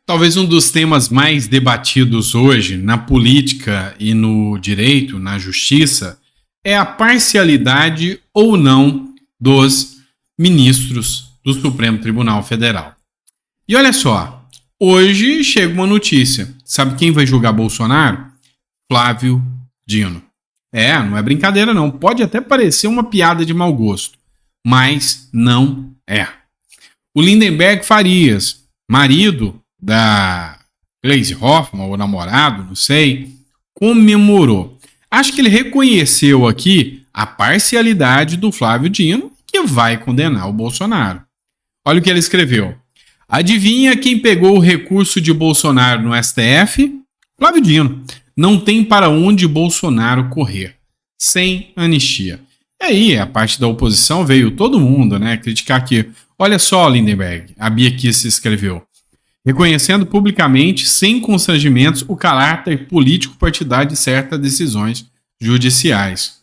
Talvez um dos temas mais debatidos hoje na política e no direito, na justiça, é a parcialidade ou não dos ministros do Supremo Tribunal Federal. E olha só, hoje chega uma notícia. Sabe quem vai julgar Bolsonaro? Flávio Dino. Não é brincadeira não. Pode até parecer uma piada de mau gosto, mas não é. O Lindenberg Farias, marido da Gleisi Hoffmann, ou namorado, não sei, comemorou. Acho que ele reconheceu aqui a parcialidade do Flávio Dino, que vai condenar o Bolsonaro. Olha o que ele escreveu. Adivinha quem pegou o recurso de Bolsonaro no STF? Flávio Dino. Não tem para onde Bolsonaro correr. Sem anistia. E aí, a parte da oposição veio todo mundo, né, criticar aqui. Olha só, Lindenberg, a Bia Kicis escreveu. Reconhecendo publicamente, sem constrangimentos, o caráter político-partidário de certas decisões judiciais.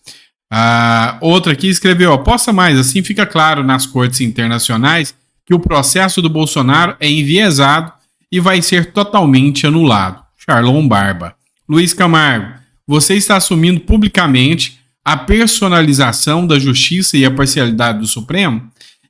Outra aqui escreveu, aposta mais, assim fica claro nas cortes internacionais que o processo do Bolsonaro é enviesado e vai ser totalmente anulado. Charlon Barba. Luiz Camargo, você está assumindo publicamente a personalização da justiça e a parcialidade do Supremo?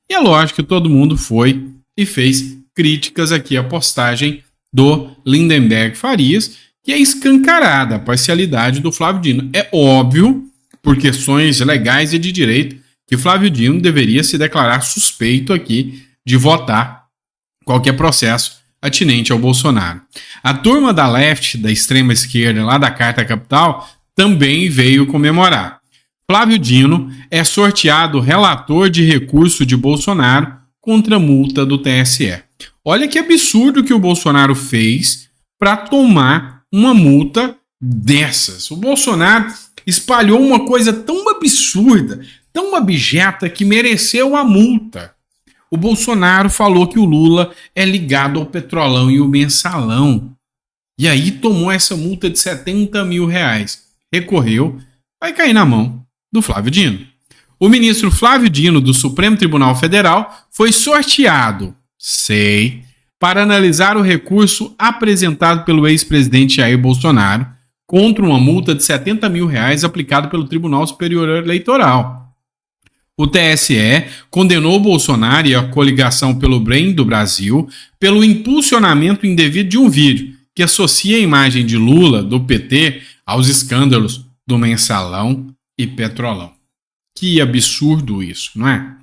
E é lógico que todo mundo foi e fez críticas aqui à postagem do Lindenberg Farias, que é escancarada a parcialidade do Flávio Dino. É óbvio, por questões legais e de direito, que Flávio Dino deveria se declarar suspeito aqui de votar qualquer processo atinente ao Bolsonaro. A turma da left, da extrema esquerda, lá da Carta Capital, também veio comemorar. Flávio Dino é sorteado relator de recurso de Bolsonaro contra a multa do TSE. Olha que absurdo que o Bolsonaro fez para tomar uma multa dessas. O Bolsonaro espalhou uma coisa tão absurda, tão abjeta, que mereceu a multa. O Bolsonaro falou que o Lula é ligado ao Petrolão e o Mensalão. E aí tomou essa multa de R$70 mil. Recorreu, vai cair na mão do Flávio Dino. O ministro Flávio Dino, do Supremo Tribunal Federal, foi sorteado, para analisar o recurso apresentado pelo ex-presidente Jair Bolsonaro contra uma multa de R$70 mil aplicado pelo Tribunal Superior Eleitoral. O TSE condenou Bolsonaro e a coligação pelo bem do Brasil pelo impulsionamento indevido de um vídeo que associa a imagem de Lula, do PT, aos escândalos do Mensalão e Petrolão. Que absurdo isso, não é?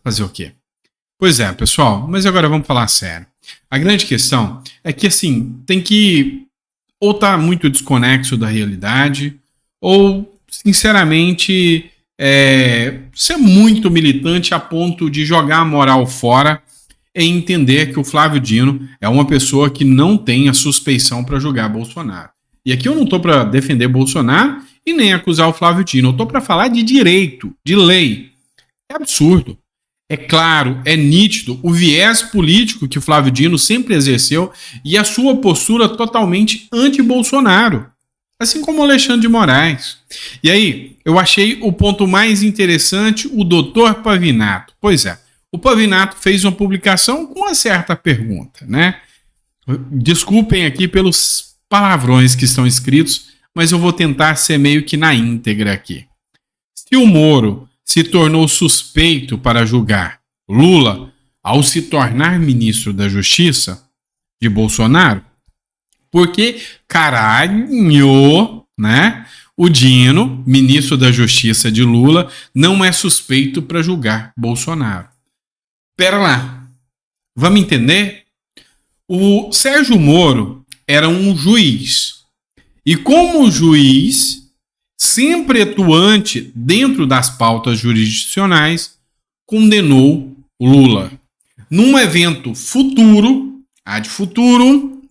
Fazer o quê? Pois é, pessoal, mas agora vamos falar sério. A grande questão é que, assim, tem que ou estar muito desconexo da realidade, ou, sinceramente, ser muito militante a ponto de jogar a moral fora e entender que o Flávio Dino é uma pessoa que não tem a suspeição para julgar Bolsonaro. E aqui eu não estou para defender Bolsonaro e nem acusar o Flávio Dino. Eu estou para falar de direito, de lei. É absurdo. É claro, é nítido o viés político que o Flávio Dino sempre exerceu e a sua postura totalmente anti-Bolsonaro. Assim como o Alexandre de Moraes. E aí, eu achei o ponto mais interessante, o doutor Pavinato. Pois é, o Pavinato fez uma publicação com uma certa pergunta, né? Desculpem aqui pelos palavrões que estão escritos, mas eu vou tentar ser meio que na íntegra aqui. Se o Moro se tornou suspeito para julgar Lula ao se tornar ministro da Justiça de Bolsonaro, porque, caralho, né? O Dino, ministro da Justiça de Lula, não é suspeito para julgar Bolsonaro. Pera lá, vamos entender? O Sérgio Moro era um juiz. E como juiz, sempre atuante dentro das pautas jurisdicionais, condenou Lula. Num evento futuro, ad futuro,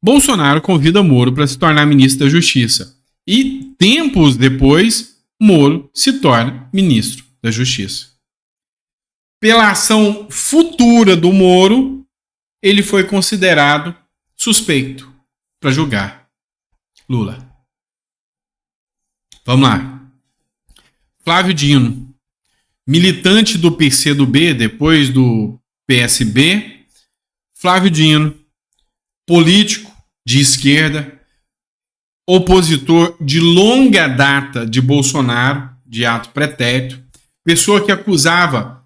Bolsonaro convida Moro para se tornar ministro da Justiça. E, tempos depois, Moro se torna ministro da Justiça. Pela ação futura do Moro, ele foi considerado suspeito para julgar Lula. Vamos lá. Flávio Dino, militante do PCdoB, depois do PSB, Flávio Dino, político de esquerda, opositor de longa data de Bolsonaro, de ato pretérito, pessoa que acusava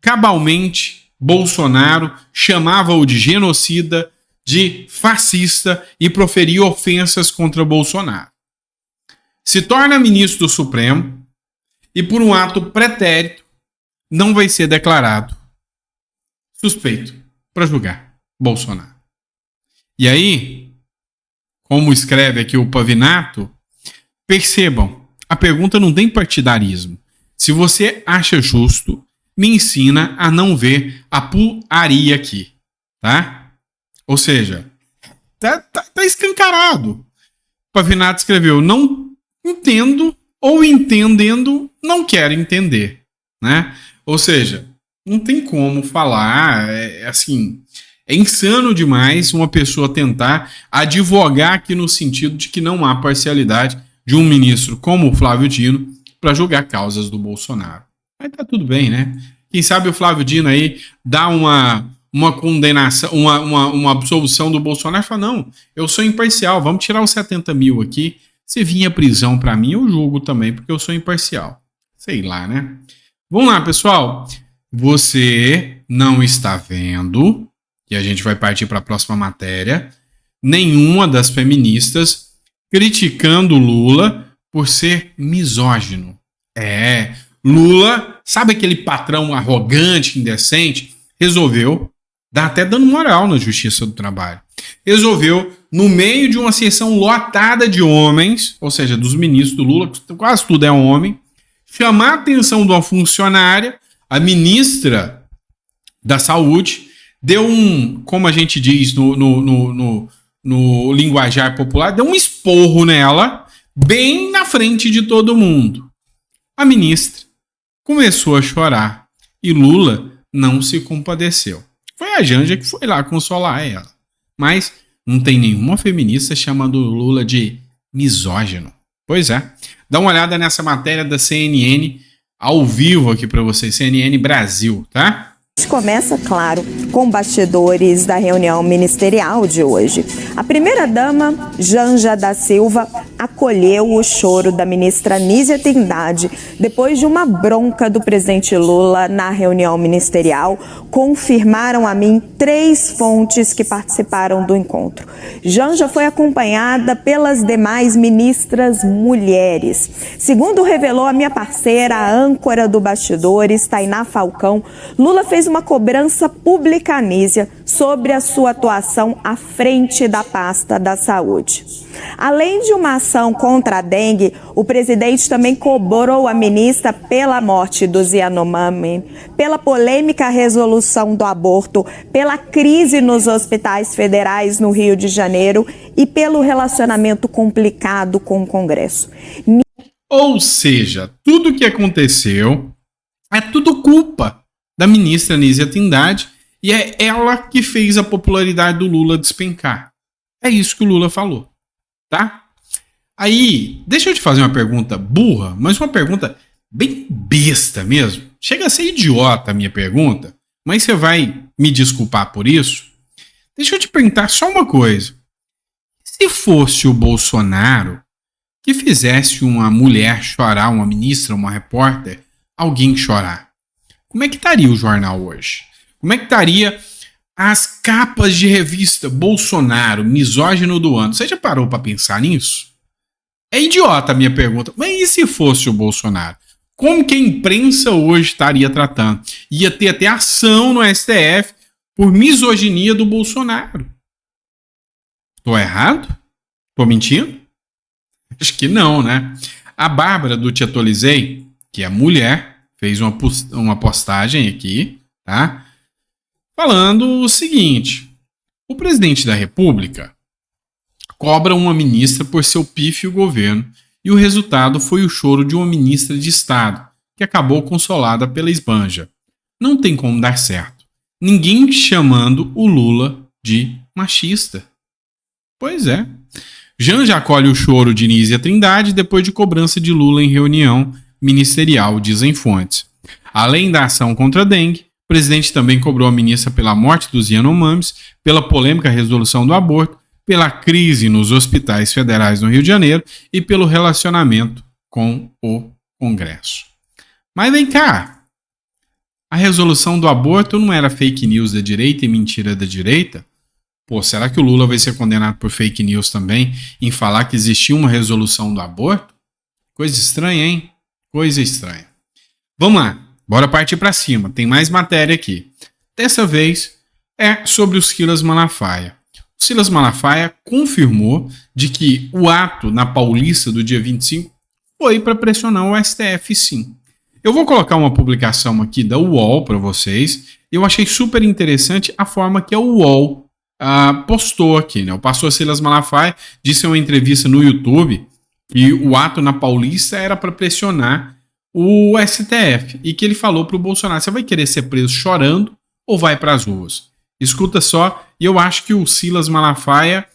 cabalmente Bolsonaro, chamava-o de genocida, de fascista e proferia ofensas contra Bolsonaro. Se torna ministro do Supremo e, por um ato pretérito, não vai ser declarado suspeito para julgar Bolsonaro. E aí, como escreve aqui o Pavinato, percebam, a pergunta não tem partidarismo. Se você acha justo, me ensina a não ver a pularia aqui, tá? Ou seja, tá escancarado. Pavinato escreveu, não entendo ou entendendo, não quero entender, né? Ou seja, não tem como falar, assim, é insano demais uma pessoa tentar advogar aqui no sentido de que não há parcialidade de um ministro como o Flávio Dino para julgar causas do Bolsonaro. Mas tá tudo bem, né? Quem sabe o Flávio Dino aí dá uma condenação, uma absolução do Bolsonaro e fala, não, eu sou imparcial, vamos tirar os 70 mil aqui, se vir a prisão para mim, eu julgo também, porque eu sou imparcial. Sei lá, né? Vamos lá, pessoal. Você não está vendo, e a gente vai partir para a próxima matéria, nenhuma das feministas criticando Lula por ser misógino. Lula, sabe aquele patrão arrogante, indecente? Resolveu, dá até dando moral na Justiça do Trabalho, resolveu, no meio de uma sessão lotada de homens, ou seja, dos ministros do Lula, quase tudo é homem, chamar a atenção de uma funcionária, a ministra da Saúde, deu como a gente diz no linguajar popular, deu um esporro nela, bem na frente de todo mundo. A ministra começou a chorar e Lula não se compadeceu. Foi a Janja que foi lá consolar ela. Mas não tem nenhuma feminista chamando Lula de misógino. Pois é. Dá uma olhada nessa matéria da CNN ao vivo aqui para vocês. CNN Brasil, tá? Começa, claro, com bastidores da reunião ministerial de hoje. A primeira-dama, Janja da Silva, acolheu o choro da ministra Nízia Trindade depois de uma bronca do presidente Lula na reunião ministerial. Confirmaram a mim 3 fontes que participaram do encontro. Janja foi acompanhada pelas demais ministras mulheres. Segundo revelou a minha parceira, a âncora do Bastidores, Tainá Falcão, Lula fez uma cobrança pública à Nízia sobre a sua atuação à frente da pasta da saúde. Além de uma ação contra a dengue, o presidente também cobrou a ministra pela morte dos Yanomami, pela polêmica resolução do aborto, pela crise nos hospitais federais no Rio de Janeiro e pelo relacionamento complicado com o Congresso. Ou seja, tudo o que aconteceu é tudo culpa da ministra Nízia Trindade e é ela que fez a popularidade do Lula despencar. É isso que o Lula falou, tá? Aí, deixa eu te fazer uma pergunta burra, mas uma pergunta bem besta mesmo. Chega a ser idiota a minha pergunta, mas você vai me desculpar por isso. Deixa eu te perguntar só uma coisa. Se fosse o Bolsonaro que fizesse uma mulher chorar, uma ministra, uma repórter, alguém chorar, como é que estaria o jornal hoje? Como é que estaria as capas de revista Bolsonaro, misógino do ano? Você já parou para pensar nisso? É idiota a minha pergunta. Mas e se fosse o Bolsonaro? Como que a imprensa hoje estaria tratando? Ia ter até ação no STF por misoginia do Bolsonaro. Tô errado? Tô mentindo? Acho que não, né? A Bárbara do Te Atualizei, que é mulher, fez uma postagem aqui, tá? Falando o seguinte: o presidente da República cobra uma ministra por seu pífio governo e o resultado foi o choro de uma ministra de Estado, que acabou consolada pela esbanja. Não tem como dar certo. Ninguém chamando o Lula de machista. Pois é. Janja acolhe o choro de Nízia Trindade depois de cobrança de Lula em reunião ministerial, dizem fontes. Além da ação contra a dengue, o presidente também cobrou a ministra pela morte dos Yanomamis, pela polêmica resolução do aborto, pela crise nos hospitais federais no Rio de Janeiro e pelo relacionamento com o Congresso. Mas vem cá, a resolução do aborto não era fake news da direita e mentira da direita? Pô, será que o Lula vai ser condenado por fake news também em falar que existia uma resolução do aborto? Coisa estranha, hein? Coisa estranha. Vamos lá, bora partir para cima. Tem mais matéria aqui. Dessa vez é sobre o Silas Malafaia. O Silas Malafaia confirmou de que o ato na Paulista do dia 25 foi para pressionar o STF, sim. Eu vou colocar uma publicação aqui da UOL para vocês. Eu achei super interessante a forma que a UOL postou aqui, né? O pastor Silas Malafaia disse em uma entrevista no YouTube que o ato na Paulista era para pressionar o STF e que ele falou para o Bolsonaro: você vai querer ser preso chorando ou vai para as ruas? Escuta só, e eu acho que o Silas Malafaia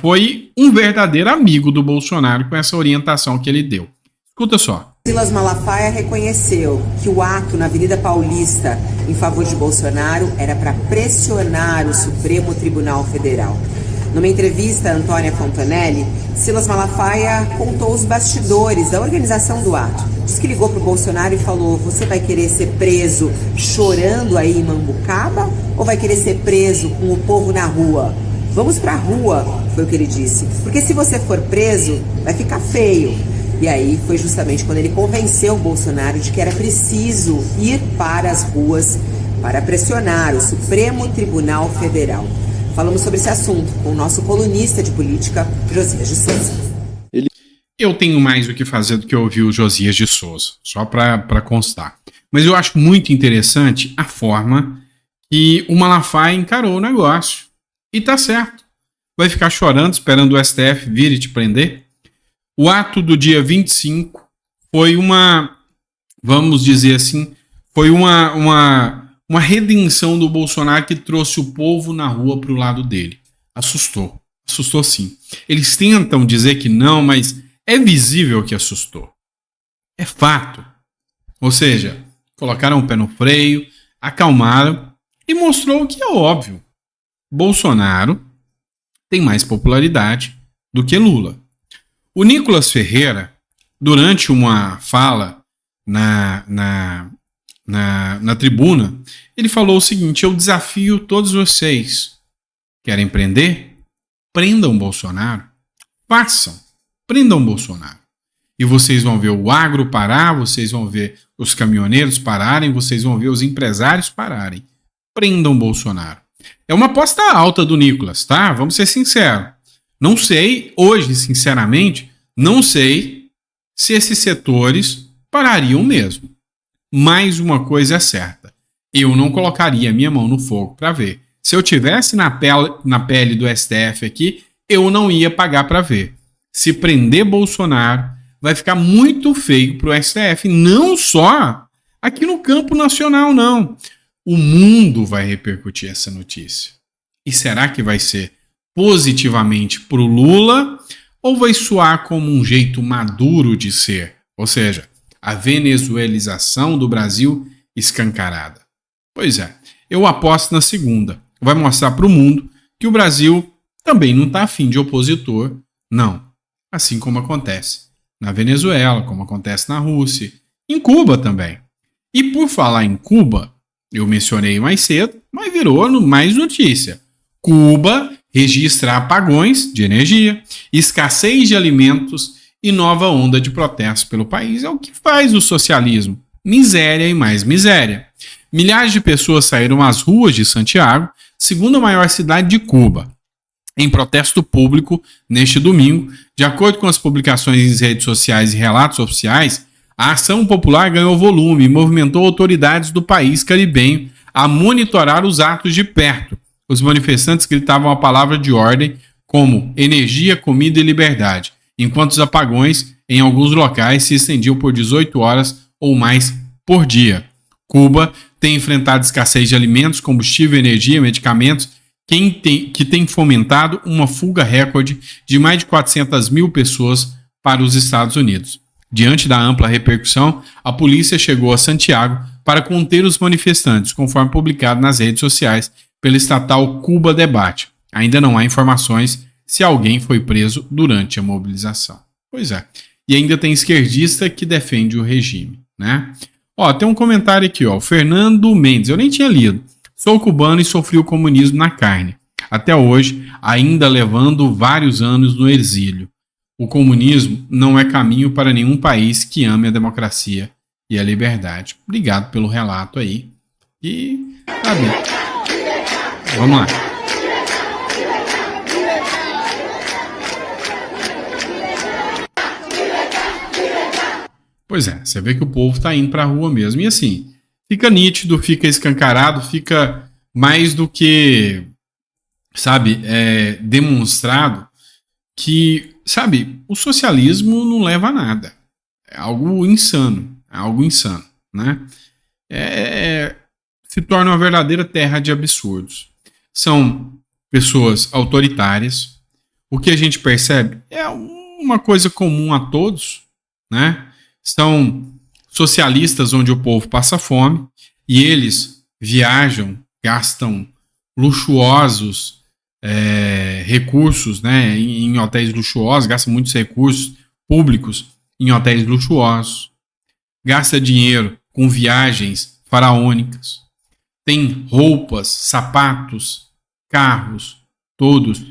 foi um verdadeiro amigo do Bolsonaro com essa orientação que ele deu. Escuta só. Silas Malafaia reconheceu que o ato na Avenida Paulista em favor de Bolsonaro era para pressionar o Supremo Tribunal Federal. Numa entrevista a Antônia Fontanelli, Silas Malafaia contou os bastidores da organização do ato. Diz que ligou para o Bolsonaro e falou: você vai querer ser preso chorando aí em Mambucaba ou vai querer ser preso com o povo na rua? Vamos para a rua, foi o que ele disse. Porque se você for preso, vai ficar feio. E aí foi justamente quando ele convenceu o Bolsonaro de que era preciso ir para as ruas para pressionar o Supremo Tribunal Federal. Falamos sobre esse assunto com o nosso colunista de política, Josias de Souza. Eu tenho mais o que fazer do que ouvir o Josias de Souza, só para constar. Mas eu acho muito interessante a forma que o Malafaia encarou o negócio. E tá certo. Vai ficar chorando, esperando o STF vir e te prender? O ato do dia 25 foi vamos dizer assim, foi uma redenção do Bolsonaro que trouxe o povo na rua para o lado dele. Assustou sim. Eles tentam dizer que não, mas é visível que assustou. É fato. Ou seja, colocaram o pé no freio, acalmaram e mostrou o que é óbvio. Bolsonaro tem mais popularidade do que Lula. O Nicolas Ferreira, durante uma fala na tribuna, ele falou o seguinte: eu desafio todos vocês. Querem prender? Prendam Bolsonaro. Façam. Prendam Bolsonaro. E vocês vão ver o agro parar, vocês vão ver os caminhoneiros pararem, vocês vão ver os empresários pararem. Prendam Bolsonaro. É uma aposta alta do Nicolas, tá? Vamos ser sinceros. Não sei, hoje, sinceramente, não sei se esses setores parariam mesmo. Mas uma coisa é certa: eu não colocaria minha mão no fogo para ver. Se eu tivesse na pele do STF aqui, eu não ia pagar para ver. Se prender Bolsonaro, vai ficar muito feio para o STF. Não só aqui no campo nacional, não. O mundo vai repercutir essa notícia. E será que vai ser positivamente para o Lula ou vai soar como um jeito maduro de ser? Ou seja, a venezuelização do Brasil escancarada. Pois é, eu aposto na segunda. Vai mostrar para o mundo que o Brasil também não está afim de opositor, não. Assim como acontece na Venezuela, como acontece na Rússia, em Cuba também. E por falar em Cuba, eu mencionei mais cedo, mas virou mais notícia. Cuba registra apagões de energia, escassez de alimentos e nova onda de protestos pelo país. É o que faz o socialismo. Miséria e mais miséria. Milhares de pessoas saíram às ruas de Santiago, segunda maior cidade de Cuba, em protesto público neste domingo. De acordo com as publicações em redes sociais e relatos oficiais, a ação popular ganhou volume e movimentou autoridades do país caribenho a monitorar os atos de perto. Os manifestantes gritavam a palavra de ordem como energia, comida e liberdade, enquanto os apagões em alguns locais se estendiam por 18 horas ou mais por dia. Cuba tem enfrentado escassez de alimentos, combustível, energia e medicamentos, que tem fomentado uma fuga recorde de mais de 400 mil pessoas para os Estados Unidos. Diante da ampla repercussão, a polícia chegou a Santiago para conter os manifestantes, conforme publicado nas redes sociais pela estatal Cuba Debate. Ainda não há informações se alguém foi preso durante a mobilização. Pois é. E ainda tem esquerdista que defende o regime, né? Ó, tem um comentário aqui, ó. Fernando Mendes, eu nem tinha lido. Sou cubano e sofri o comunismo na carne. Até hoje, ainda levando vários anos no exílio. O comunismo não é caminho para nenhum país que ame a democracia e a liberdade. Obrigado pelo relato aí. E tá bem. Vamos lá. Pois é, você vê que o povo tá indo pra rua mesmo. E assim, fica nítido, fica escancarado, fica mais do que, sabe, demonstrado que, sabe, o socialismo não leva a nada. É algo insano, né? Se torna uma verdadeira terra de absurdos. São pessoas autoritárias. O que a gente percebe é uma coisa comum a todos, né? São socialistas onde o povo passa fome e eles viajam, gastam luxuosos recursos, né, em hotéis luxuosos, gastam muitos recursos públicos em hotéis luxuosos, gasta dinheiro com viagens faraônicas, tem roupas, sapatos, carros, todos,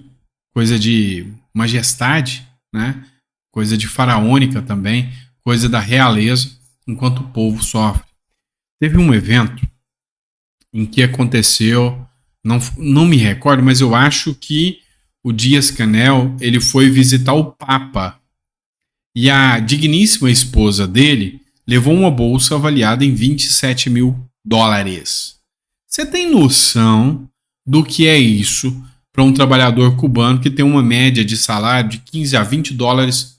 coisa de majestade, né, coisa de faraônica também, coisa da realeza, enquanto o povo sofre. Teve um evento em que aconteceu, não me recordo, mas eu acho que o Dias-Canel ele foi visitar o Papa e a digníssima esposa dele levou uma bolsa avaliada em $27 mil. Você tem noção do que é isso para um trabalhador cubano que tem uma média de salário de $15 a $20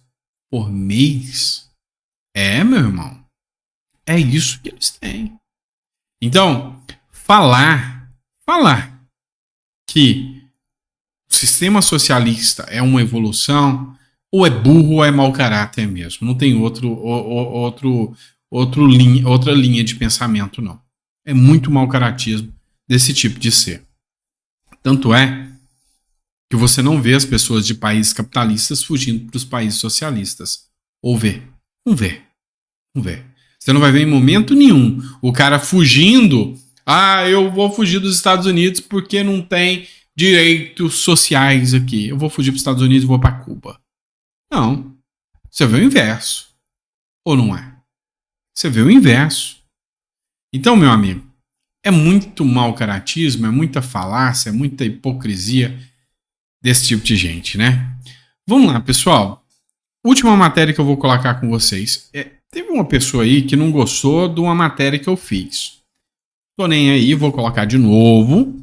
por mês? Meu irmão, é isso que eles têm. Então, falar que o sistema socialista é uma evolução, ou é burro ou é mau caráter mesmo. Não tem outra linha de pensamento, não. É muito mau caratismo desse tipo de ser. Tanto é que você não vê as pessoas de países capitalistas fugindo para os países socialistas. Ou vê? Não vê. Você não vai ver em momento nenhum o cara fugindo. Eu vou fugir dos Estados Unidos porque não tem direitos sociais aqui. Eu vou fugir para os Estados Unidos e vou para Cuba. Não. Você vê o inverso. Ou não é? Você vê o inverso. Então, meu amigo, é muito mau caratismo, é muita falácia, é muita hipocrisia desse tipo de gente, né? Vamos lá, pessoal. Última matéria que eu vou colocar com vocês. Teve uma pessoa aí que não gostou de uma matéria que eu fiz. Tô nem aí, vou colocar de novo.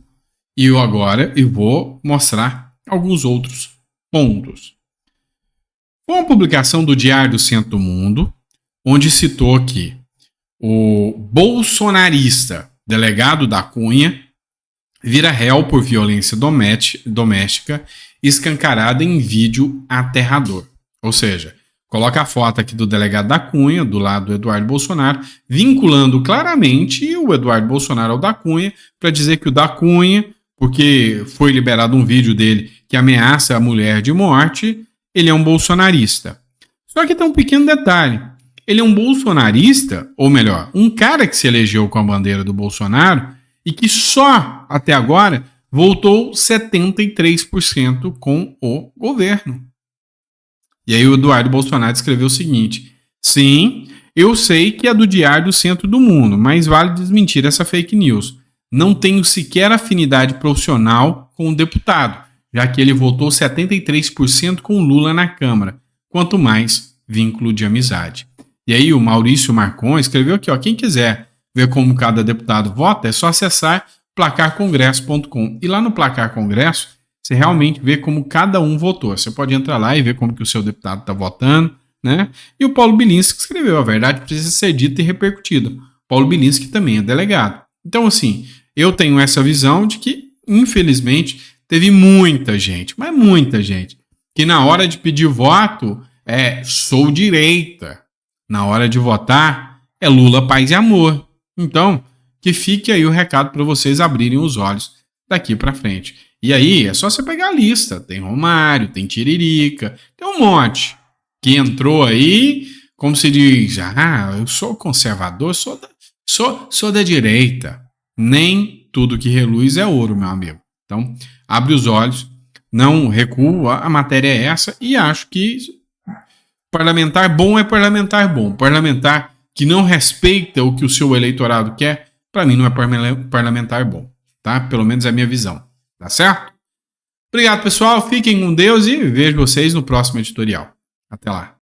E eu vou mostrar alguns outros pontos. Foi uma publicação do Diário do Centro do Mundo, onde citou que o bolsonarista delegado da Cunha vira réu por violência doméstica escancarada em vídeo aterrador. Ou seja, coloca a foto aqui do delegado da Cunha, do lado do Eduardo Bolsonaro, vinculando claramente o Eduardo Bolsonaro ao da Cunha, para dizer que o da Cunha, porque foi liberado um vídeo dele que ameaça a mulher de morte, ele é um bolsonarista. Só que tem um pequeno detalhe. Ele é um bolsonarista, ou melhor, um cara que se elegeu com a bandeira do Bolsonaro e que só até agora votou 73% com o governo. E aí o Eduardo Bolsonaro escreveu o seguinte: sim, eu sei que é do Diário do Centro do Mundo, mas vale desmentir essa fake news. Não tenho sequer afinidade profissional com o deputado, já que ele votou 73% com Lula na Câmara, quanto mais vínculo de amizade. E aí o Maurício Marcon escreveu aqui, ó, quem quiser ver como cada deputado vota, é só acessar placarcongresso.com. E lá no Placar Congresso, você realmente vê como cada um votou. Você pode entrar lá e ver como que o seu deputado está votando, né? E o Paulo Bilinski escreveu, a verdade precisa ser dita e repercutida. Paulo Bilinski também é delegado. Então, assim, eu tenho essa visão de que, infelizmente, teve muita gente, mas muita gente, que na hora de pedir voto sou direita. Na hora de votar, é Lula, paz e amor. Então, que fique aí o recado para vocês abrirem os olhos daqui para frente. E aí, é só você pegar a lista. Tem Romário, tem Tiririca, tem um monte que entrou aí, como se diz, eu sou conservador, sou da direita. Nem tudo que reluz é ouro, meu amigo. Então, abre os olhos, não recuo, a matéria é essa, e acho que parlamentar bom é parlamentar bom. Parlamentar que não respeita o que o seu eleitorado quer, para mim não é parlamentar bom, tá? Pelo menos é a minha visão, tá certo? Obrigado, pessoal, fiquem com Deus e vejo vocês no próximo editorial. Até lá.